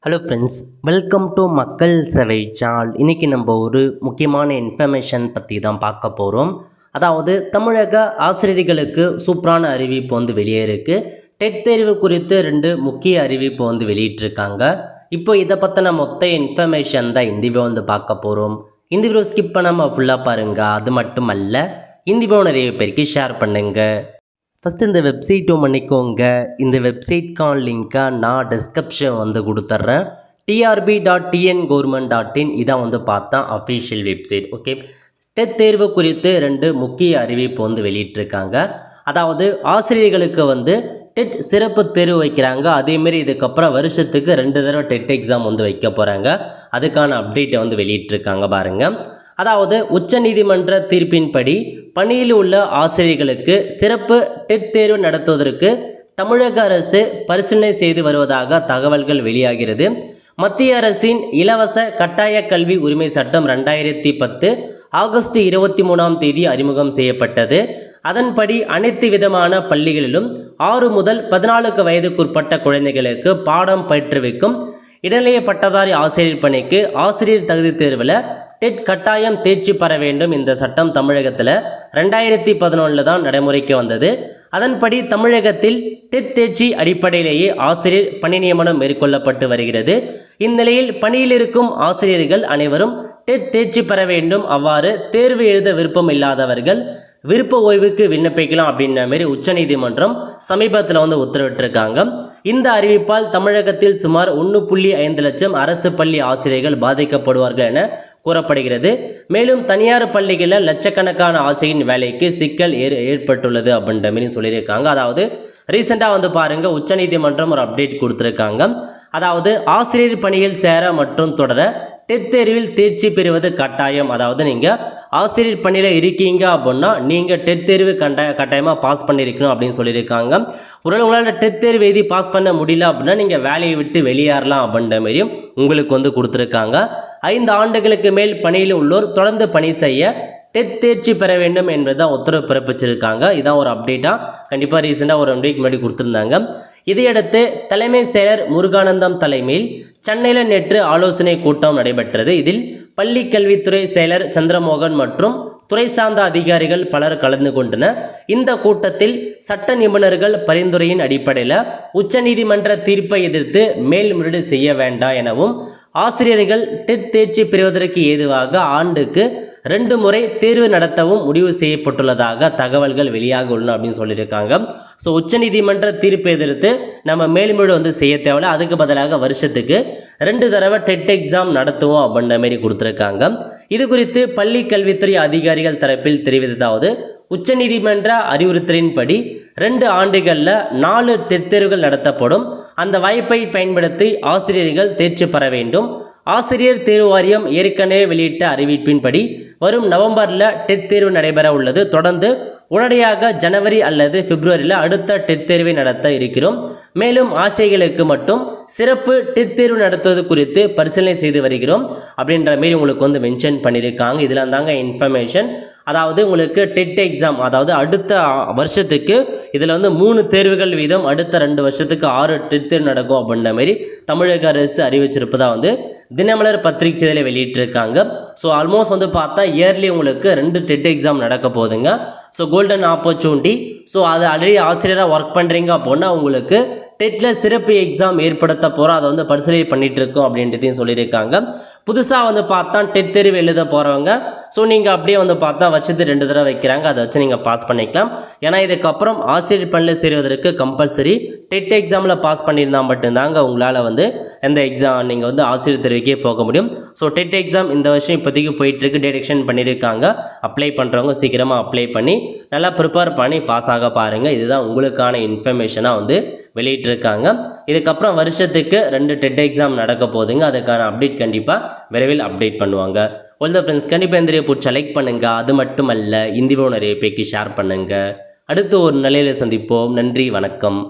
Hello friends, welcome to மக்கள் சேவை channel. இன்றைக்கி நம்ம ஒரு முக்கியமான இன்ஃபர்மேஷன் பற்றி தான் பார்க்க போகிறோம். அதாவது தமிழக ஆசிரியர்களுக்கு சூப்பரான அறிவிப்பு வெளியே இருக்குது. டெட் தேர்வு குறித்து 2 முக்கிய அறிவிப்பு வெளியிட்டிருக்காங்க. இப்போ இதை பற்றின மொத்த இன்ஃபர்மேஷன் தான் இந்த வீடியோ பார்க்க போகிறோம். இந்த வீடியோ ஸ்கிப் பண்ணாமல் ஃபுல்லாக பாருங்கள். அது மட்டும் அல்ல, இந்த வீடியோ நிறைய பேருக்கு ஷேர் பண்ணுங்கள். ஃபஸ்ட்டு இந்த வெப்சைட்டும் பண்ணிக்கோங்க. இந்த வெப்சைட்கான லிங்க்கை நான் டிஸ்கிரிப்ஷன் கொடுத்துட்றேன். trb.tngov.in இதான் பார்த்தா அஃபீஷியல் வெப்சைட். ஓகே, டெட் தேர்வு குறித்து 2 முக்கிய அறிவிப்பு வெளியிட்டிருக்காங்க. அதாவது ஆசிரியர்களுக்கு டெட் சிறப்பு தேர்வு வைக்கிறாங்க. அதேமாரி இதுக்கப்புறம் வருஷத்துக்கு 2 தடவை டெட் எக்ஸாம் வைக்க போகிறாங்க. அதுக்கான அப்டேட்டை வெளியிட்டிருக்காங்க பாருங்கள். அதாவது உச்சநீதிமன்ற தீர்ப்பின்படி பணியில் உள்ள ஆசிரியர்களுக்கு சிறப்பு டெட் தேர்வு நடத்துவதற்கு தமிழக அரசு பரிசீலனை செய்து வருவதாக தகவல்கள் வெளியாகிறது. மத்திய அரசின் இலவச கட்டாய கல்வி உரிமை சட்டம் 2010 ஆகஸ்ட் 23 அறிமுகம் செய்யப்பட்டது. அதன்படி அனைத்து விதமான பள்ளிகளிலும் 6 முதல் 14 வயதுக்குட்பட்ட குழந்தைகளுக்கு பாடம் பயிற்றுவிக்கும் இடைநிலை பட்டதாரி ஆசிரியர் பணிக்கு ஆசிரியர் தகுதி தேர்வில் டெட் கட்டாயம் தேர்ச்சி பெற வேண்டும். இந்த சட்டம் தமிழகத்தில் 2011 தான் நடைமுறைக்கு வந்தது. அதன்படி தமிழகத்தில் டெட் தேர்ச்சி அடிப்படையிலேயே ஆசிரியர் பணி நியமனம் மேற்கொள்ளப்பட்டு வருகிறது. இந்நிலையில் பணியில் இருக்கும் ஆசிரியர்கள் அனைவரும் டெட் தேர்ச்சி பெற வேண்டும். அவ்வாறு தேர்வு எழுத விருப்பம் இல்லாதவர்கள் விருப்ப ஓய்வுக்கு விண்ணப்பிக்கலாம் அப்படின்ற மாரி உச்சநீதிமன்றம் சமீபத்தில் உத்தரவிட்டிருக்காங்க. இந்த அறிவிப்பால் தமிழகத்தில் சுமார் 1.5 லட்சம் அரசு பள்ளி ஆசிரியர்கள் பாதிக்கப்படுவார்கள் என கூறப்படுகிறது. மேலும் தனியார் பள்ளிகளில் லட்சக்கணக்கான ஆசிரியரின் வேலைக்கு சிக்கல் ஏற்பட்டுள்ளது அப்படின்ற மாரி சொல்லியிருக்காங்க. அதாவது ரீசெண்டாக பாருங்கள், உச்சநீதிமன்றம் ஒரு அப்டேட் கொடுத்துருக்காங்க. அதாவது ஆசிரியர் பணியில் சேர மற்றும் தொடர டெட் தேர்வில் தேர்ச்சி பெறுவது கட்டாயம். அதாவது நீங்கள் ஆசிரியர் பணியில் இருக்கீங்க அப்படின்னா நீங்கள் டெட் தேர்வு கட்டாயமாக பாஸ் பண்ணியிருக்கணும் அப்படின்னு சொல்லியிருக்காங்க. ஒரு உங்களால் டெட் தேர்வு எழுதி பாஸ் பண்ண முடியல அப்படின்னா நீங்கள் வேலையை விட்டு வெளியேறலாம் அப்படின்ற மாதிரியும் உங்களுக்கு கொடுத்துருக்காங்க. 5 ஆண்டுகளுக்கு மேல் பணியில் உள்ளோர் தொடர்ந்து பணி செய்ய டெட் தேர்ச்சி பெற வேண்டும் என்பதுதான் உத்தரவு பிறப்பிச்சிருக்காங்க. இதான் ஒரு அப்டேட்டாக கண்டிப்பாக ரீசெண்டாக ஒரு 1 வீக் முன்னாடி கொடுத்துருந்தாங்க. இதையடுத்து தலைமை செயலர் முருகானந்தம் தலைமையில் சென்னையில் நேற்று ஆலோசனை கூட்டம் நடைபெற்றது. இதில் பள்ளி கல்வித்துறை செயலர் சந்திரமோகன் மற்றும் துறை சார்ந்த அதிகாரிகள் பலர் கலந்து கொண்டனர். இந்த கூட்டத்தில் சட்ட நிபுணர்கள் பரிந்துரையின் அடிப்படையில் உச்சநீதிமன்ற தீர்ப்பை எதிர்த்து மேல்முறையீடு செய்ய வேண்டாம் எனவும் ஆசிரியர்கள் டெட் தேர்ச்சி பெறுவதற்கு ஏதுவாக ஆண்டுக்கு 2 முறை தேர்வு நடத்தவும் முடிவு செய்யப்பட்டுள்ளதாக தகவல்கள் வெளியாக உள்ளன அப்படின்னு சொல்லியிருக்காங்க. ஸோ உச்சநீதிமன்ற தீர்ப்பை எதிர்த்து நம்ம மேல்முறையீடு செய்ய தேவையில்லை. அதுக்கு பதிலாக வருஷத்துக்கு 2 தடவை டெட் எக்ஸாம் நடத்துவோம் அப்படின்ற மாரி கொடுத்துருக்காங்க. இது குறித்து பள்ளி கல்வித்துறை அதிகாரிகள் தரப்பில் தெரிவித்ததாவது, உச்சநீதிமன்ற அறிவுறுத்தலின்படி 2 ஆண்டுகளில் 4 டெட் தேர்வுகள் நடத்தப்படும். அந்த வாய்ப்பை பயன்படுத்தி ஆசிரியர்கள் தேர்ச்சி பெற வேண்டும். ஆசிரியர் தேர்வு வாரியம் ஏற்கனவே வெளியிட்ட அறிவிப்பின்படி வரும் நவம்பரில் டெட் தேர்வு நடைபெற உள்ளது. தொடர்ந்து உடனடியாக ஜனவரி அல்லது பிப்ரவரியில் அடுத்த டெட் தேர்வை நடத்த இருக்கிறோம். மேலும் ஆசிரியர்களுக்கு மட்டும் சிறப்பு டெட் தேர்வு நடத்துவது குறித்து பரிசீலனை செய்து வருகிறோம் அப்படின்ற மாரி உங்களுக்கு மென்ஷன் பண்ணியிருக்காங்க. இதில் தாங்க இன்ஃபர்மேஷன். அதாவது உங்களுக்கு டெட் எக்ஸாம், அதாவது அடுத்த வருஷத்துக்கு இதில் 3 தேர்வுகள் வீதம் அடுத்த 2 வருஷத்துக்கு 6 டெட் தேர்வு நடக்கும் அப்படின்ற மாரி தமிழக அரசு அறிவிச்சிருப்பதாக தினமலர் பத்திரிகை செய்தியில் வெளியிட்டிருக்காங்க. ஸோ ஆல்மோஸ்ட் பார்த்தா இயர்லி உங்களுக்கு 2 டெட் எக்ஸாம் நடக்க போகுதுங்க. So golden opportunity. ஸோ அது ஆல்ரெடி ஆசிரியராக ஒர்க் பண்ணுறீங்க அப்படின்னா உங்களுக்கு டெட்டில் சிறப்பு எக்ஸாம் ஏற்படுத்த போகிறோம். அதை பரிசீலனை பண்ணிகிட்டு இருக்கோம் அப்படின்றதையும் சொல்லியிருக்காங்க. புதுசாக பார்த்தா டெட் தேர்வு எழுத போகிறவங்க ஸோ நீங்கள் அப்படியே பார்த்தா வருஷத்துக்கு 2 தடவை வைக்கிறாங்க. அதை வச்சு நீங்கள் பாஸ் பண்ணிக்கலாம். ஏன்னா இதுக்கப்புறம் ஆசிரியர் பணியில் சேருவதற்கு கம்பல்சரி டெட் எக்ஸாமில் பாஸ் பண்ணியிருந்தால் மட்டும்தாங்க உங்களால் எந்த எக்ஸாம் நீங்கள் ஆசிரியர் தேர்வுக்கே போக முடியும். ஸோ டெட் எக்ஸாம் இந்த வருஷம் இப்போதைக்கு போயிட்டுருக்கு. டேரக்ஷன் பண்ணியிருக்காங்க. அப்ளை பண்ணுறவங்க சீக்கிரமாக அப்ளை பண்ணி நல்லா ப்ரிப்பேர் பண்ணி பாஸ் ஆக பாருங்கள். இதுதான் உங்களுக்கான இன்ஃபர்மேஷனாக வெளியிட்டிருக்காங்க. இதுக்கப்புறம் வருஷத்துக்கு 2 டெட் எக்ஸாம் நடக்க போகுதுங்க. அதுக்கான அப்டேட் கண்டிப்பாக விரைவில் அப்டேட் பண்ணுவாங்க. ஒல் த ஃப்ரெண்ட்ஸ், கண்டிப்பாக இந்த வீடியோ பிடிச்சா லைக் பண்ணுங்கள். அது மட்டும் அல்ல, இந்த வீடியோ நிறைய பேருக்கு ஷேர் பண்ணுங்கள். அடுத்து ஒரு நிலையில் சந்திப்போம். நன்றி, வணக்கம்.